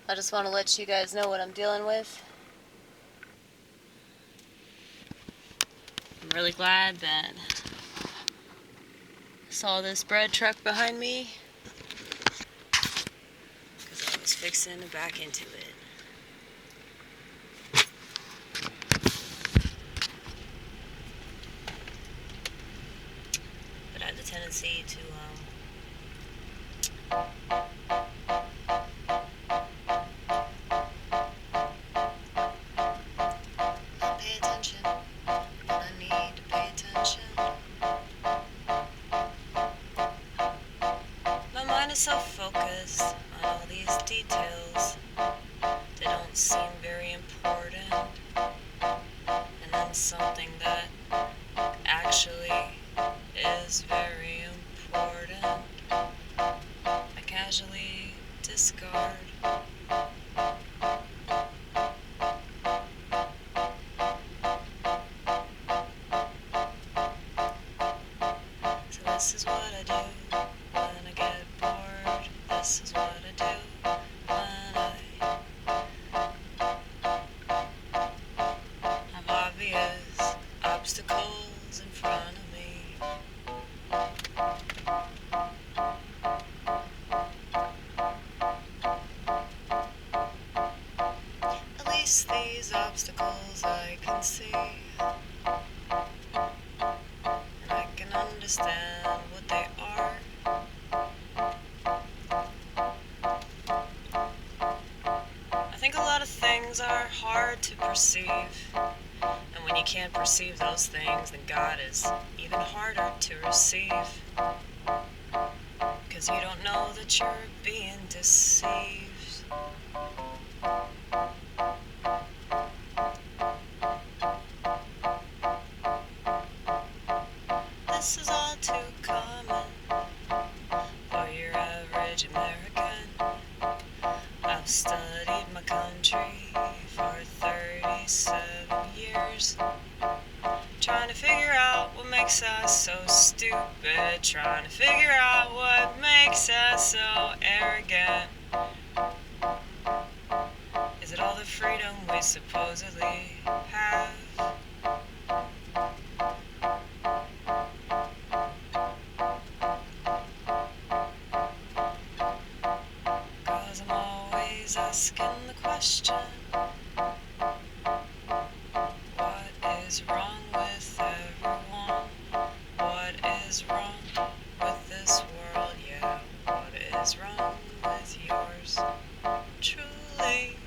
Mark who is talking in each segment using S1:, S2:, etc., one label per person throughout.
S1: I just want to let you guys know what I'm dealing with. I'm really glad that I saw this bread truck behind me, because I was fixing to back into it. But I had the tendency to not pay attention when I need to pay attention. My mind is so focused on all these details that don't seem very important, and then something that actually is very important I casually discard. So this is what I do when I get bored. This is what I do when I have obvious obstacles in front of me. At least these obstacles I can see, and I can understand what they are. I think a lot of things are hard to perceive, and when you can't perceive those things, then God is even harder to receive, because you don't know that you're being deceived. This is all too common for your average American. I've studied my country for 37 years, trying to figure out what makes us so stupid, trying to figure out what makes us so arrogant. Is it all the freedom we supposedly have? Cause I'm always asking the question, what is wrong with everyone? What is wrong with this world? Yeah, what is wrong with yours? Truly.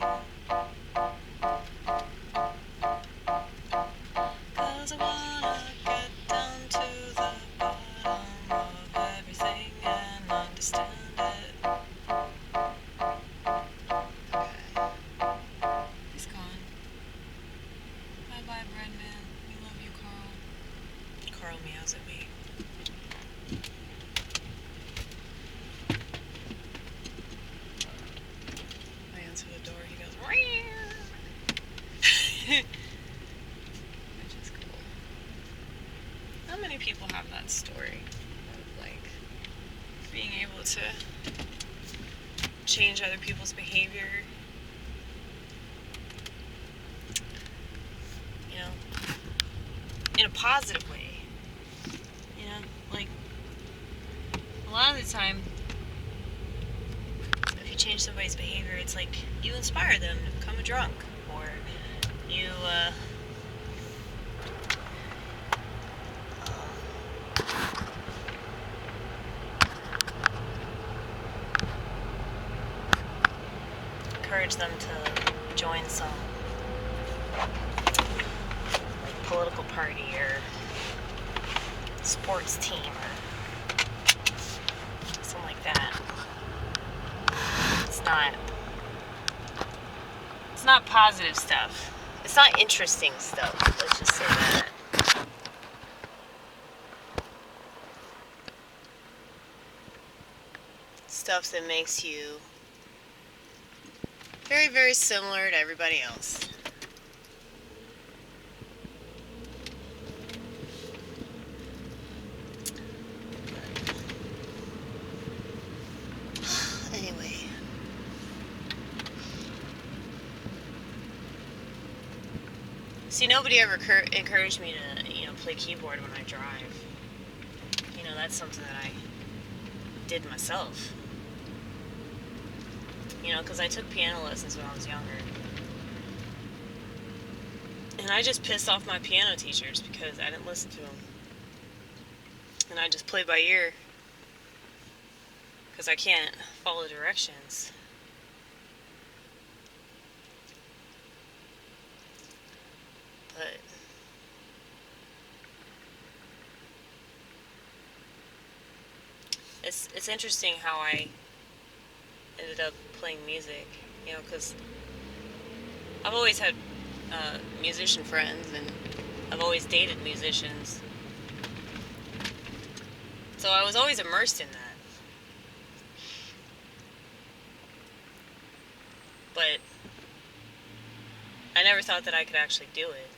S1: Cause I wanna get down to the bottom of everything and understand it. Okay. He's gone. Bye-bye, Breadman. We love you, Carl. Carl meows at me. I answer the door, he goes, "Meow." Which is cool. Not many people have that story of, like, being able to change other people's behavior. You know, in a positive way. You know, like, a lot of the time, if you change somebody's behavior, it's like you inspire them to become a drunk, or you, encourage them to join some, like, political party or sports team or something like that. It's not positive stuff. It's not interesting stuff. Let's just say that. Stuff that makes you very, very similar to everybody else. Anyway, See, nobody ever encouraged me to, play keyboard when I drive. That's something that I did myself. Because I took piano lessons when I was younger. And I just pissed off my piano teachers because I didn't listen to them. And I just played by ear. Because I can't follow directions. But it's interesting how I ended up playing music, because I've always had musician friends, and I've always dated musicians. So I was always immersed in that. But I never thought that I could actually do it.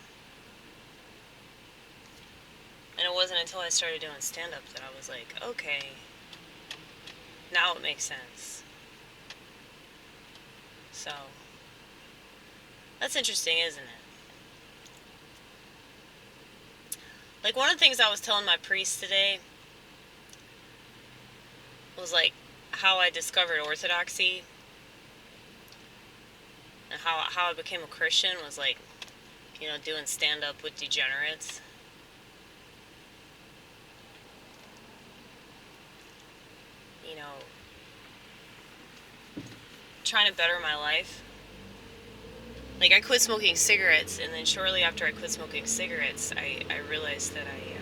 S1: And it wasn't until I started doing stand-up that I was like, okay, now it makes sense. So, that's interesting, isn't it? Like, one of the things I was telling my priest today was, like, how I discovered orthodoxy and how I became a Christian was, like, doing stand-up with degenerates. Trying to better my life. Like, I quit smoking cigarettes, and then shortly after I quit smoking cigarettes, I realized that I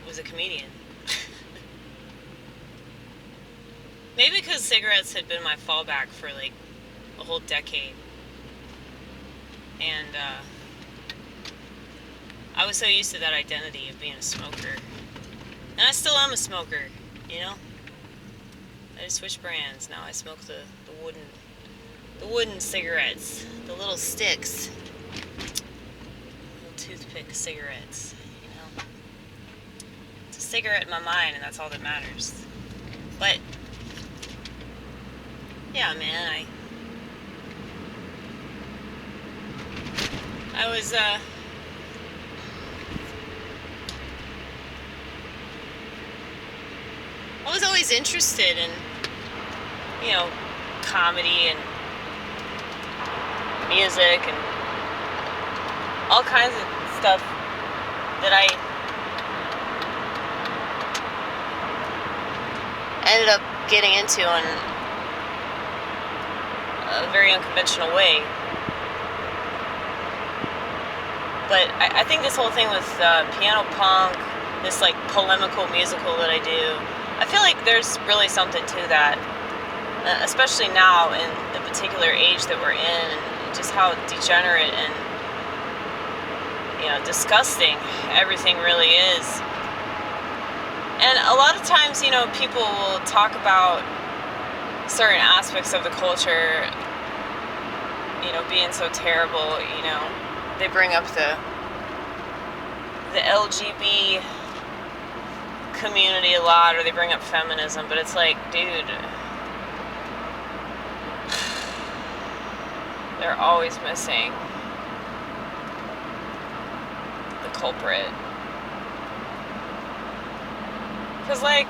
S1: was a comedian. Maybe because cigarettes had been my fallback for, like, a whole decade. And, I was so used to that identity of being a smoker. And I still am a smoker, I just switched brands. Now I smoke the wooden cigarettes, the little sticks, little toothpick cigarettes. It's a cigarette in my mind, and that's all that matters. But yeah, man, I was always interested in comedy and music and all kinds of stuff that I ended up getting into in a very unconventional way. But I think this whole thing with piano punk, this like polemical musical that I do, I feel like there's really something to that, especially now in the particular age that we're in, and just how degenerate and disgusting everything really is. And a lot of times, people will talk about certain aspects of the culture, being so terrible. They bring up the LGBT community a lot, or they bring up feminism, but it's like, dude, they're always missing the culprit. Because, like,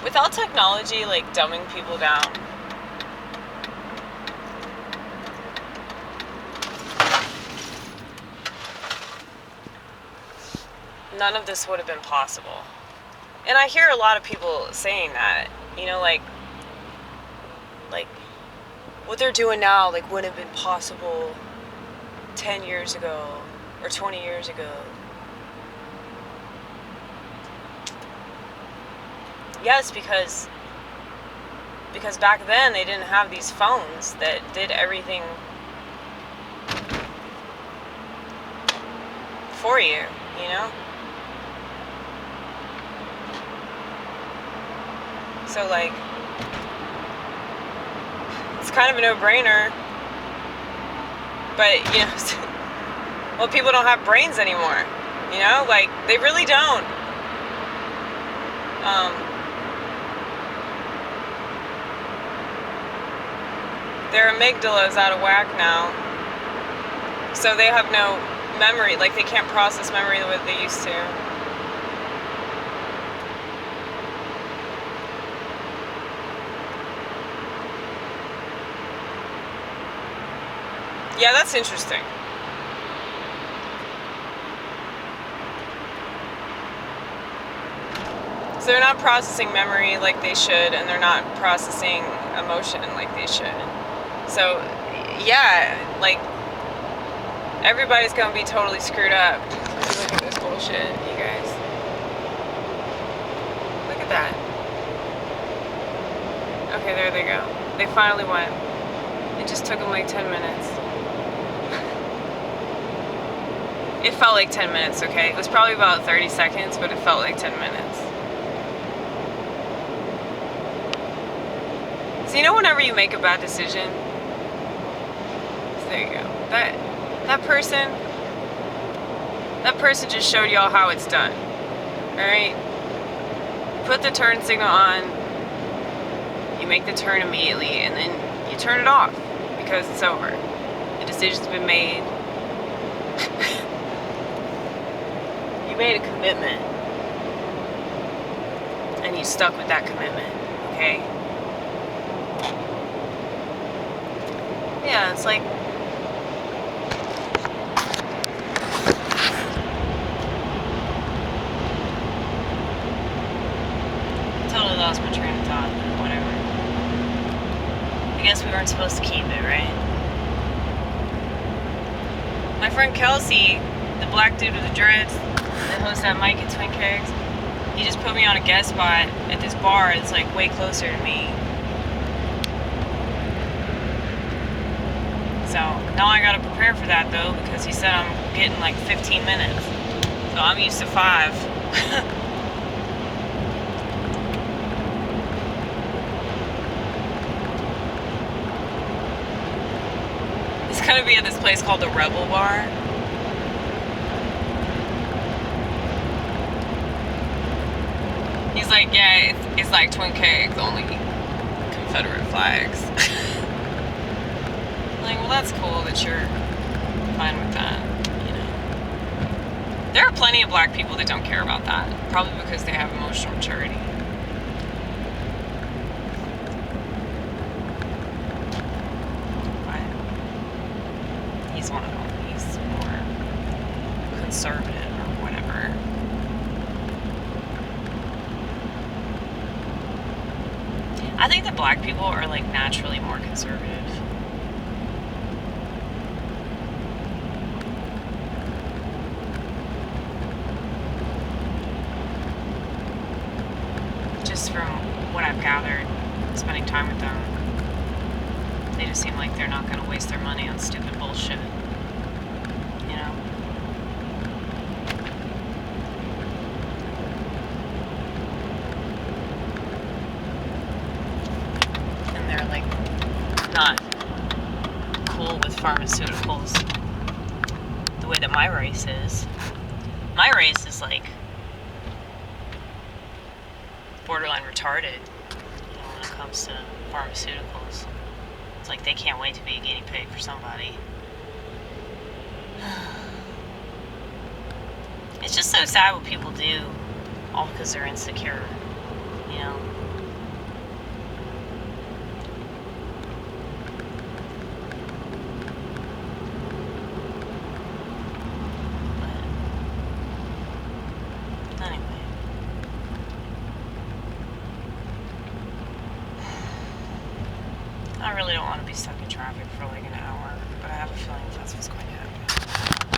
S1: without technology, like, dumbing people down, none of this would have been possible. And I hear a lot of people saying that, like what they're doing now, like, wouldn't have been possible 10 years ago or 20 years ago. Yes, because back then they didn't have these phones that did everything for you, So, like, it's kind of a no-brainer. But, well, people don't have brains anymore. Like, they really don't. Their amygdala is out of whack now.
S2: So they have no memory, like they can't process memory the way they used to. Yeah, that's interesting. So they're not processing memory like they should, and they're not processing emotion like they should. So, yeah, like, everybody's gonna be totally screwed up. Look at this bullshit, you guys. Look at that. Okay, there they go. They finally went. It just took them like 10 minutes. It felt like 10 minutes, okay? It was probably about 30 seconds, but it felt like 10 minutes. So you know whenever you make a bad decision? So there you go. That person just showed y'all how it's done. Alright? Put the turn signal on, you make the turn immediately, and then you turn it off because it's over. The decision's been made. You made a commitment, and you stuck with that commitment, okay? Yeah, it's like, totally lost my train of thought, whatever. I guess we weren't supposed to keep it, right? My friend Kelsey, the black dude with the dreads, that hosts that Mike and Twin Kegs, he just put me on a guest spot at this bar that's like way closer to me. So now I gotta prepare for that though, because he said I'm getting like 15 minutes. So I'm used to 5. It's gonna be at this place called the Rebel Bar. He's like, yeah, it's like Twin Kegs, only Confederate flags. Like, well, that's cool that you're fine with that, you know. There are plenty of black people that don't care about that, probably because they have emotional maturity. But he's one of them. He's more conservative or whatever. I think that black people are like naturally more conservative. Just from what I've gathered, spending time with them, they just seem like they're not going to waste their money on stupid bullshit, you know? And they're like not cool with pharmaceuticals the way that my race is. My race is like borderline retarded, you know, when it comes to pharmaceuticals. It's like they can't wait to be a guinea pig for somebody. It's just so sad what people do, all because they're insecure, you know. But anyway. I really don't want to be stuck in traffic for like an hour, but I have a feeling that's what's going to happen.